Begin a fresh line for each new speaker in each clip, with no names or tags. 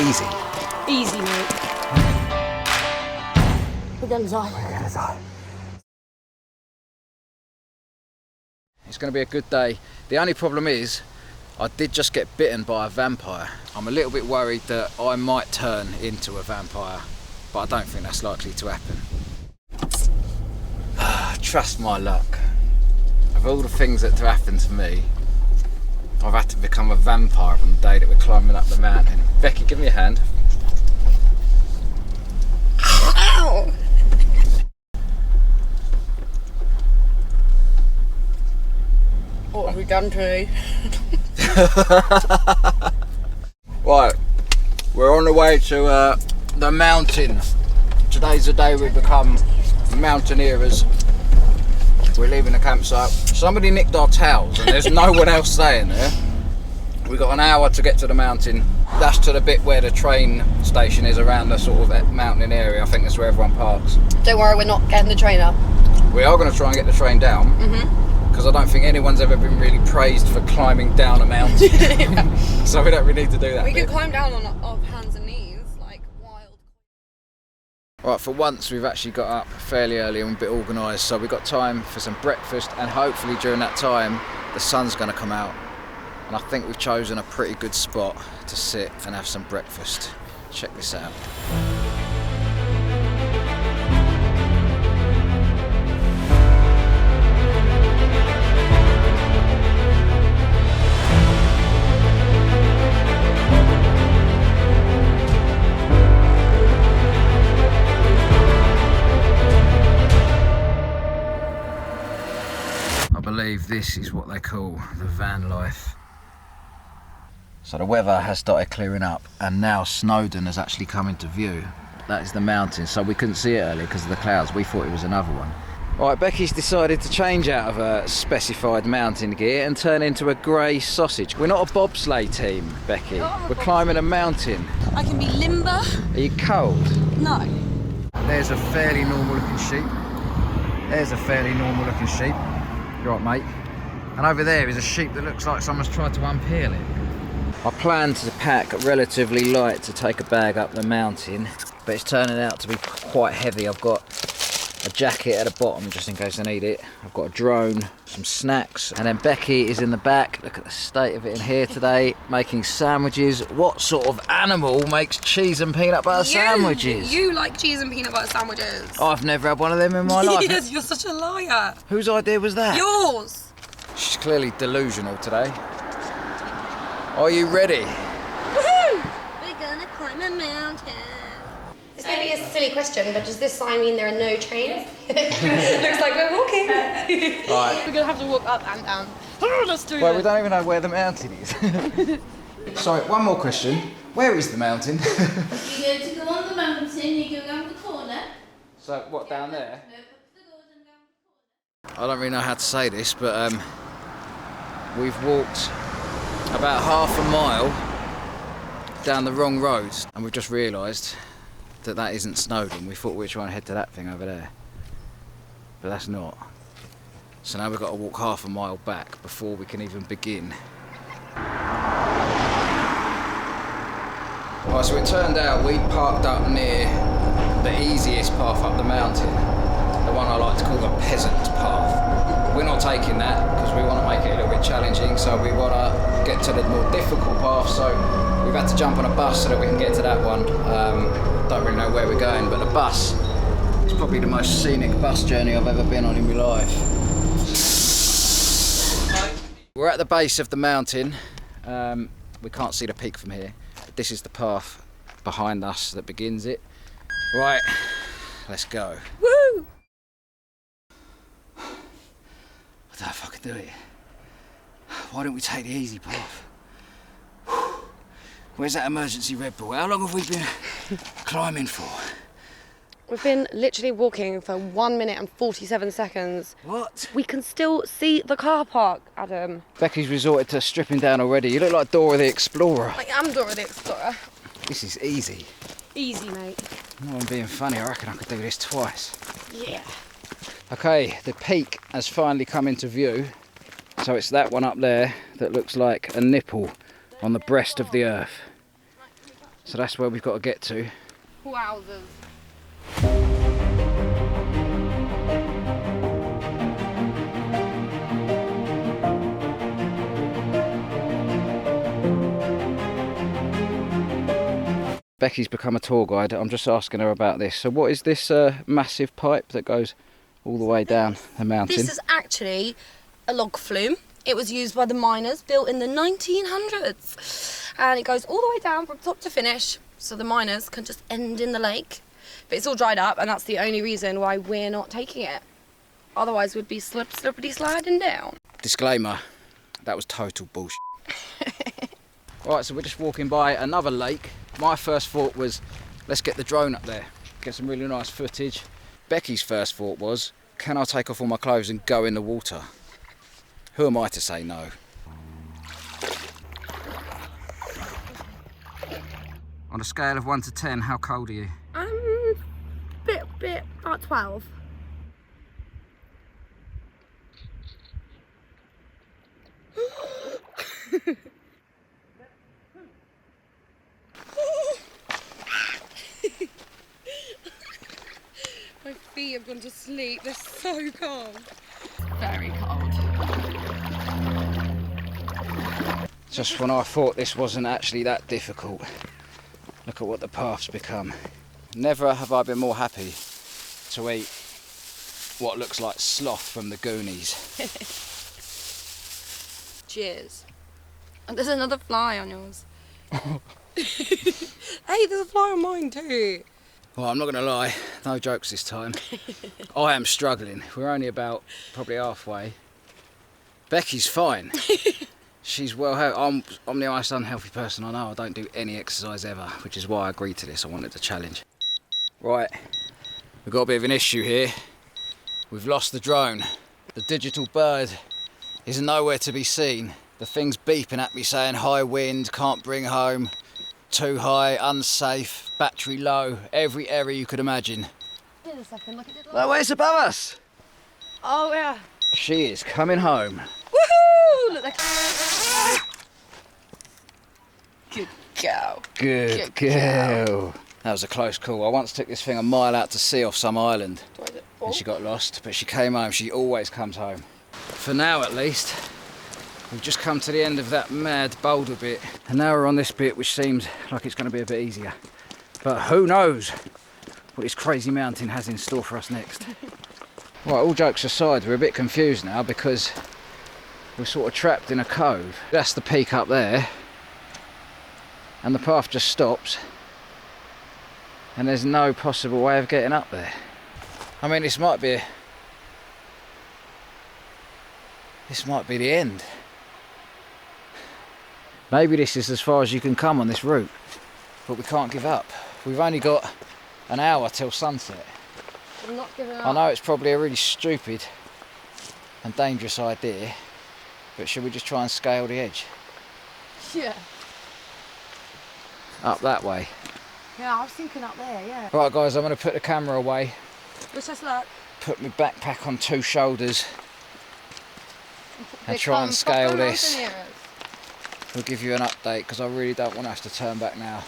easy.
Easy, mate. We're gonna die.
We're gonna die. It's gonna be a good day. The only problem is, I did just get bitten by a vampire. I'm a little bit worried that I might turn into a vampire, but I don't think that's likely to happen. Trust my luck. Of all the things that have happened to me, I've had to become a vampire on the day that we're climbing up the mountain. Becky, give me a hand.
Ow! What have we done today?
Right, we're on the way to the mountain. Today's the day we become mountaineers. We're leaving the campsite. Somebody nicked our towels and there's no one else staying there. We've got an hour to get to the mountain. That's to the bit where the train station is, around the sort of mountain area. I think that's where everyone parks.
Don't worry, we're not getting the train up.
We are going to try and get the train down. Because I don't think anyone's ever been really praised for climbing down a mountain.
Yeah.
So we don't really need to do that.
We can climb down on our hands and knees, like wild.
Right, for once we've actually got up fairly early and a bit organised, so we've got time for some breakfast, and hopefully during that time the sun's going to come out. And I think we've chosen a pretty good spot to sit and have some breakfast. Check this out. I believe this is what they call the van life. So the weather has started clearing up and now Snowdon has actually come into view. That is the mountain, so we couldn't see it earlier because of the clouds. We thought it was another one. Right, Becky's decided to change out of her specified mountain gear and turn into a grey sausage. We're not a bobsleigh team, Becky. We're climbing a mountain.
I can be limber.
Are you cold?
No.
There's a fairly normal looking sheep. There's a fairly normal looking sheep. You're right, mate. And over there is a sheep that looks like someone's tried to unpeel it. I planned to pack relatively light to take a bag up the mountain, but it's turning out to be quite heavy. I've got a jacket at the bottom just in case I need it. I've got a drone, some snacks, and then Becky is in the back. Look at the state of it in here today, making sandwiches. What sort of animal makes cheese and peanut butter sandwiches?
You like cheese and peanut butter sandwiches.
I've never had one of them in my life.
Yes, you're such a liar.
Whose idea was that?
Yours.
She's clearly delusional today. Are you ready?
Woohoo! We're gonna climb a mountain. This may be a silly question, but does this sign mean there are no trains? Looks like we're walking.
Right.
We're gonna have to walk up and down. Oh, let's do
Well,
it.
we don't even know where the mountain is. Sorry, one more question. Where is the mountain?
You're going to go on the mountain, you go around the corner.
So, what, down there?
No, up the road and round the corner.
I don't really know how to say this, but we've walked about half a mile down the wrong road, and we've just realised that that isn't Snowdon. We thought we were trying to head to that thing over there, but that's not. So now we've got to walk half a mile back before we can even begin. Right, so it turned out we parked up near the easiest path up the mountain, the one I like to call the peasant path. We're not taking that because we want to make it a little bit challenging, so we want to get to the more difficult path, so we've had to jump on a bus so that we can get to that one. Don't really know where we're going, but the bus is probably the most scenic bus journey I've ever been on in my life. We're at the base of the mountain. We can't see the peak from here, but this is the path behind us that begins it. Right, let's go.
Woo!
I don't know if I can do it. Why don't we take the easy path? Where's that emergency Red Bull? How long have we been climbing for?
We've been literally walking for 1 minute and 47 seconds.
What?
We can still see the car park, Adam.
Becky's resorted to stripping down already. You look like Dora the Explorer.
I am Dora the Explorer.
This is easy.
Easy, mate.
No, I'm being funny. I reckon I could do this twice.
Yeah.
Okay, the peak has finally come into view. So it's that one up there that looks like a nipple on the breast of the earth. So that's where we've got to get to.
Wowzers.
Becky's become a tour guide. I'm just asking her about this. So what is this massive pipe that goes all the way down the mountain?
This is actually a log flume. It was used by the miners, built in the 1900s. And it goes all the way down from top to finish, so the miners can just end in the lake. But it's all dried up, and that's the only reason why we're not taking it. Otherwise, we'd be slippity sliding down.
Disclaimer, that was total bullshit. Right, so we're just walking by another lake. My first thought was, let's get the drone up there, get some really nice footage. Becky's first thought was, can I take off all my clothes and go in the water? Who am I to say no? On a scale of 1 to 10, how cold are you?
Bit, about 12. My feet have gone to sleep, they're so cold. Very cold.
Just when I thought this wasn't actually that difficult, look at what the path's become. Never have I been more happy to eat what looks like sloth from the Goonies.
Cheers. And there's another fly on yours. Hey, there's a fly on mine too.
Well, I'm not going to lie, no jokes this time. I am struggling. We're only about probably halfway. Becky's fine. She's well healthy. I'm the most unhealthy person I know. I don't do any exercise ever, which is why I agreed to this. I wanted the challenge. Right, we've got a bit of an issue here. We've lost the drone. The digital bird is nowhere to be seen. The thing's beeping at me saying high wind, can't bring home, too high, unsafe, battery low, every error you could imagine.
Wait a second, look at it.
No, wait, it's above us.
Oh yeah.
She is coming home.
Woohoo! Look, good girl.
Good girl. That was a close call. I once took this thing a mile out to sea off some island and she got lost, but she came home. She always comes home. For now, at least, we've just come to the end of that mad boulder bit, and now we're on this bit which seems like it's going to be a bit easier. But who knows what this crazy mountain has in store for us next. Right, all jokes aside, we're a bit confused now because we're sort of trapped in a cove. That's the peak up there, and the path just stops, and there's no possible way of getting up there. I mean, this might be the end. Maybe this is as far as you can come on this route, but we can't give up. We've only got an hour till sunset.
I'm not giving up.
I know it's probably a really stupid and dangerous idea, but should we just try and scale the edge?
Yeah.
Up that way.
Yeah, I was thinking up there, yeah.
Right guys, I'm going to put the camera away,
Wish us luck.
put my backpack on 2 shoulders and try and scale this. We'll give you an update because I really don't want to have to turn back now.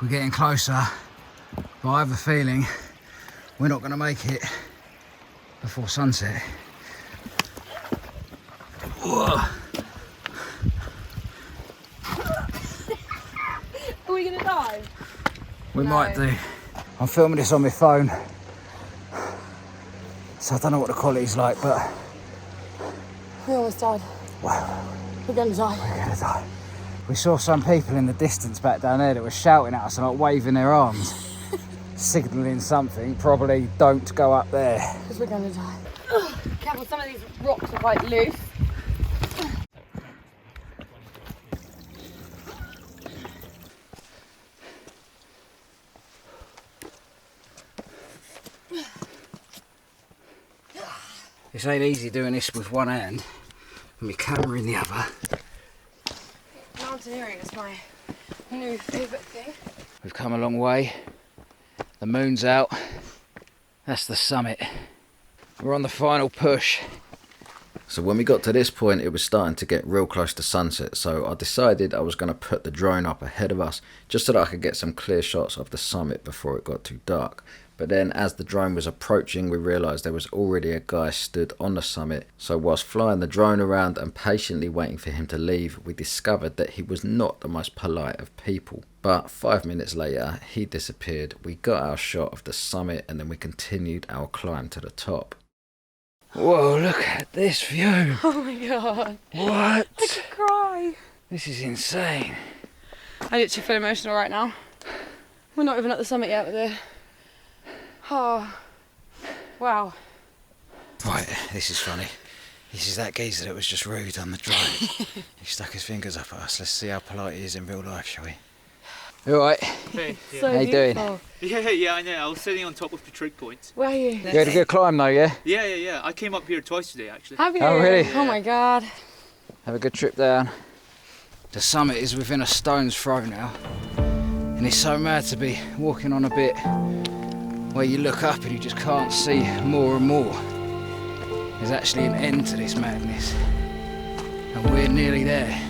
We're getting closer, but I have a feeling we're not going to make it before sunset. Whoa.
Are we gonna die?
We
No.
might do. I'm filming this on my phone, so I don't know what the quality's like, but
We almost died.
wow,
We're gonna die.
we're gonna die. We saw some people in the distance back down there that were shouting at us and like waving their arms, signalling something, probably don't go up there.
Because we're gonna die. Ugh, careful, some of these rocks are quite loose.
This ain't easy doing this with one hand and my camera in the other.
Mountaineering is my new favourite thing.
We've come a long way. The moon's out. That's the summit. We're on the final push. So when we got to this point, it was starting to get real close to sunset, so I decided I was going to put the drone up ahead of us just so that I could get some clear shots of the summit before it got too dark. But then as the drone was approaching, we realised there was already a guy stood on the summit. So whilst flying the drone around and patiently waiting for him to leave, we discovered that he was not the most polite of people. But 5 minutes later, he disappeared. We got our shot of the summit and then we continued our climb to the top. Whoa, look at this view.
Oh my god.
What?
I could cry.
This is insane.
I literally feel emotional right now. We're not even at the summit yet, but they're... Oh, wow.
Right, this is funny. This is that geezer that was just rude on the drone. He stuck his fingers up at us. Let's see how polite he is in real life, shall we? You alright?
Hey, yeah.
So
How you doing?
beautiful.
Yeah, I know. I was sitting on top of the trig point.
Where are you?
You had a good climb though, yeah?
Yeah. I came up here twice today, actually.
Have you?
Oh, really?
Oh my god.
Have a good trip down. The summit is within a stone's throw now. And it's so mad to be walking on a bit where you look up and you just can't see more and more. There's actually an end to this madness. And we're nearly there.